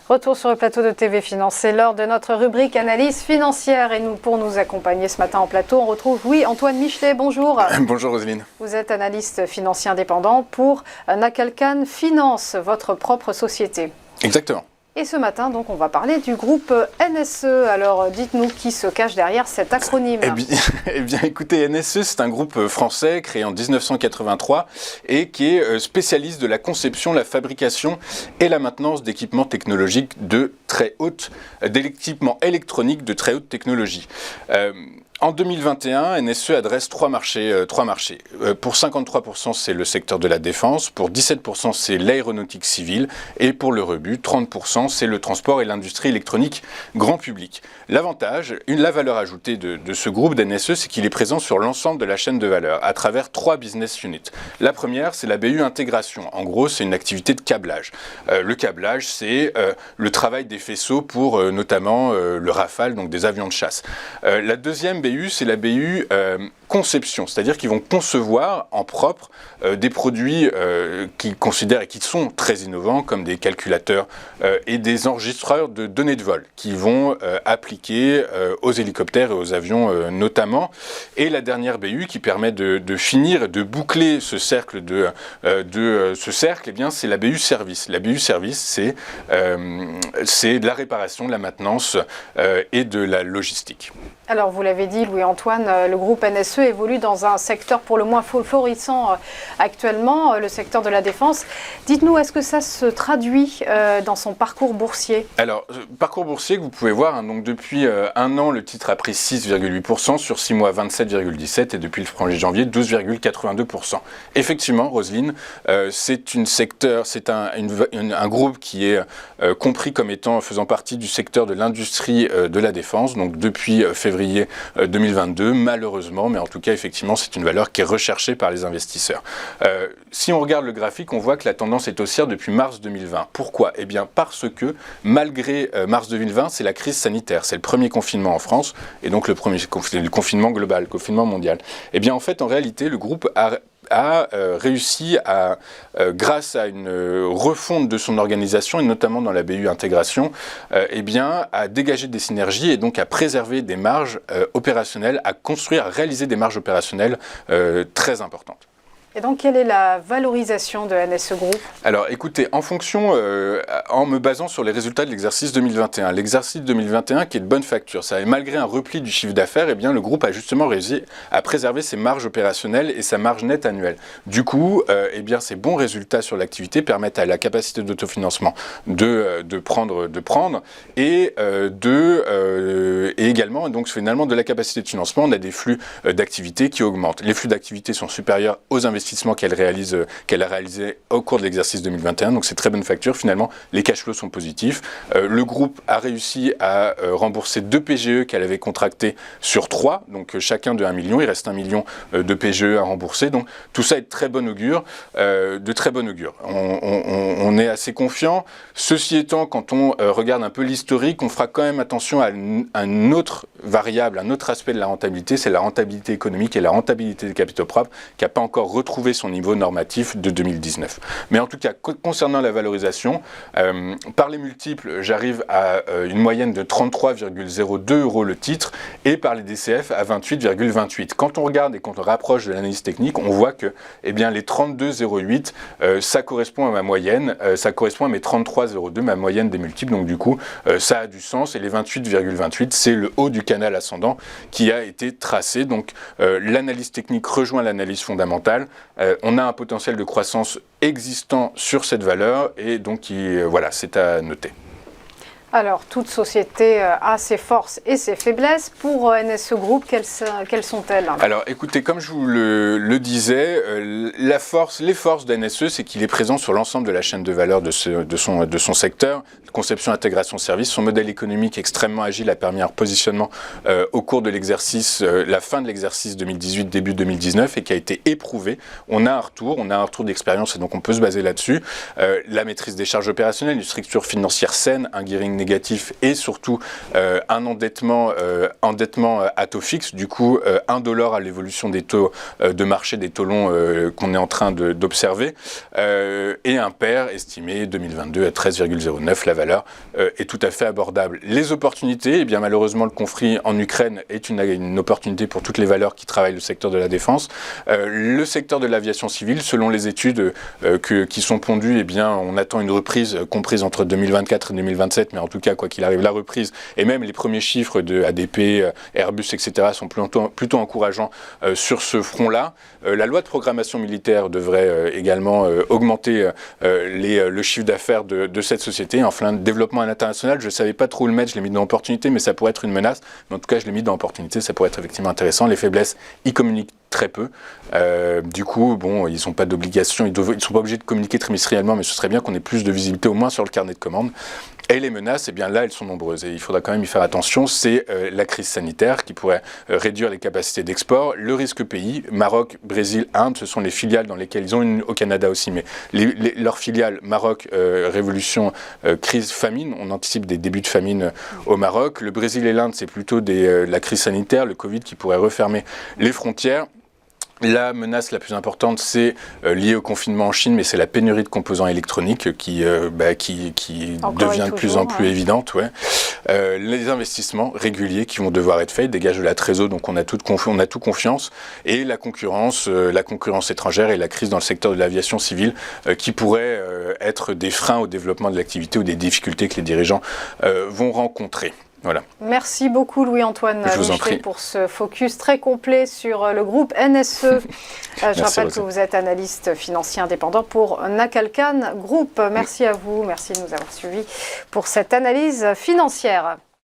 Retour sur le plateau de TV Finance, c'est l'heure de notre rubrique analyse financière et pour nous accompagner ce matin en plateau, on retrouve Antoine Michelet, bonjour. Bonjour Roselyne. Vous êtes analyste financier indépendant pour Nakalkan Finance, votre propre société. Exactement. Et ce matin, donc, on va parler du groupe NSE. Alors, dites-nous qui se cache derrière cet acronyme. Eh bien, écoutez, NSE, c'est un groupe français créé en 1983 et qui est spécialiste de la conception, la fabrication et la maintenance d'équipements technologiques d'équipements électroniques de très haute technologie. En 2021, NSE adresse trois marchés. Pour 53%, c'est le secteur de la défense, pour 17%, c'est l'aéronautique civile, et pour le rebut, 30%, c'est le transport et l'industrie électronique grand public. L'avantage, la valeur ajoutée de ce groupe d'NSE, c'est qu'il est présent sur l'ensemble de la chaîne de valeur, à travers trois business units. La première, c'est la BU Intégration. En gros, c'est une activité de câblage. Le câblage, c'est le travail des faisceaux pour notamment le Rafale, donc des avions de chasse. La deuxième BU, c'est la BU conception, c'est-à-dire qu'ils vont concevoir en propre des produits qu'ils considèrent et qui sont très innovants, comme des calculateurs et des enregistreurs de données de vol, qui vont appliquer aux hélicoptères et aux avions notamment. Et la dernière BU qui permet de finir, de boucler ce cercle, eh bien, c'est la BU service. La BU service, c'est de la réparation, de la maintenance et de la logistique. Alors, vous l'avez dit, Louis-Antoine, le groupe NSE évolue dans un secteur pour le moins florissant actuellement, le secteur de la défense. Dites-nous, est-ce que ça se traduit dans son parcours boursier? Alors, parcours boursier que vous pouvez voir, donc depuis un an, le titre a pris 6,8%, sur 6 mois 27,17% et depuis le 1er janvier 12,82%. Effectivement, Roselyne, c'est un groupe qui est compris comme faisant partie du secteur de l'industrie de la défense, donc depuis février 2022, malheureusement, mais en tout cas, effectivement, c'est une valeur qui est recherchée par les investisseurs. Si on regarde le graphique, on voit que la tendance est haussière depuis mars 2020. Pourquoi? Eh bien, parce que, malgré mars 2020, c'est la crise sanitaire, c'est le premier confinement en France, et donc le confinement global, le confinement mondial. Eh bien, en fait, en réalité, le groupe a réussi grâce à une refonte de son organisation, et notamment dans la BU Intégration, à dégager des synergies et donc à préserver des marges opérationnelles, à réaliser des marges opérationnelles très importantes. Et donc, quelle est la valorisation de NSE Group? Alors, écoutez, en me basant sur les résultats de l'exercice 2021, l'exercice 2021 qui est de bonne facture, malgré un repli du chiffre d'affaires, le groupe a justement réussi à préserver ses marges opérationnelles et sa marge nette annuelle. Du coup, ces bons résultats sur l'activité permettent à la capacité d'autofinancement de prendre et également, donc finalement, de la capacité de financement, on a des flux d'activité qui augmentent. Les flux d'activité sont supérieurs aux investissements qu'elle a réalisé au cours de l'exercice 2021, donc c'est très bonne facture. Finalement, les cash flows sont positifs. Le groupe a réussi à rembourser 2 PGE qu'elle avait contractés sur 3, donc chacun de 1 million. Il reste 1 million de PGE à rembourser. Donc tout ça est de très bon augure. On est assez confiant. Ceci étant, quand on regarde un peu l'historique, on fera quand même attention à une autre variable, un autre aspect de la rentabilité, c'est la rentabilité économique et la rentabilité des capitaux propres qui n'a pas encore retrouvé son niveau normatif de 2019. Mais en tout cas, concernant la valorisation, par les multiples, j'arrive à une moyenne de 33,02 € le titre et par les DCF à 28,28. Quand on regarde et quand on rapproche de l'analyse technique, on voit que les 32,08, ça correspond à ma moyenne, ça correspond à mes 33,02, ma moyenne des multiples. Donc du coup, ça a du sens et les 28,28, c'est le haut du canal ascendant qui a été tracé. Donc l'analyse technique rejoint l'analyse fondamentale. On a un potentiel de croissance existant sur cette valeur et donc c'est à noter. Alors, toute société a ses forces et ses faiblesses. Pour NSE Group, quelles sont-elles? Alors, écoutez, comme je vous le disais, les forces d'NSE, c'est qu'il est présent sur l'ensemble de la chaîne de valeur de son secteur. Conception, intégration, service. Son modèle économique extrêmement agile a permis un repositionnement au cours de l'exercice, la fin de l'exercice 2018, début 2019, et qui a été éprouvé. On a un retour d'expérience, et donc on peut se baser là-dessus. La maîtrise des charges opérationnelles, une structure financière saine, un gearing négatif et surtout un endettement à taux fixe, du coup indolore à l'évolution des taux de marché, des taux longs qu'on est en train d'observer, et un PER estimé 2022 à 13,09. La valeur est tout à fait abordable. Les opportunités, eh bien malheureusement le conflit en Ukraine est une opportunité pour toutes les valeurs qui travaillent le secteur de la défense. Le secteur de l'aviation civile, selon les études qui sont pondues, eh bien on attend une reprise comprise entre 2024 et 2027, mais en tout cas quoi qu'il arrive, la reprise et même les premiers chiffres de ADP, Airbus, etc. sont plutôt encourageants sur ce front-là. La loi de programmation militaire devrait également augmenter le chiffre d'affaires de cette société. Enfin, le développement à l'international, je ne savais pas trop où le mettre, je l'ai mis dans opportunité, mais ça pourrait être une menace. Mais en tout cas, je l'ai mis dans opportunité, ça pourrait être effectivement intéressant. Les faiblesses, ils communiquent très peu. Du coup, bon, ils n'ont pas d'obligation, ils ne sont pas obligés de communiquer trimestriellement, mais ce serait bien qu'on ait plus de visibilité au moins sur le carnet de commandes. Et les menaces, eh bien là, elles sont nombreuses et il faudra quand même y faire attention. C'est la crise sanitaire qui pourrait réduire les capacités d'export, le risque pays, Maroc, Brésil, Inde, ce sont les filiales dans lesquelles ils ont une au Canada aussi, mais leurs filiales, Maroc, révolution, crise, famine, on anticipe des débuts de famine au Maroc. Le Brésil et l'Inde, c'est plutôt la crise sanitaire, le Covid qui pourrait refermer les frontières. La menace la plus importante, c'est liée au confinement en Chine, mais c'est la pénurie de composants électroniques qui devient de plus en plus évidente. Ouais. Les investissements réguliers qui vont devoir être faits, dégage de la trésor, donc on a tout confiance, et la concurrence étrangère et la crise dans le secteur de l'aviation civile qui pourraient être des freins au développement de l'activité ou des difficultés que les dirigeants vont rencontrer. Voilà. Merci beaucoup Louis-Antoine Michelet pour ce focus très complet sur le groupe NSE. Je rappelle que vous êtes analyste financier indépendant pour Nakalkan Group. Merci à vous, merci de nous avoir suivis pour cette analyse financière.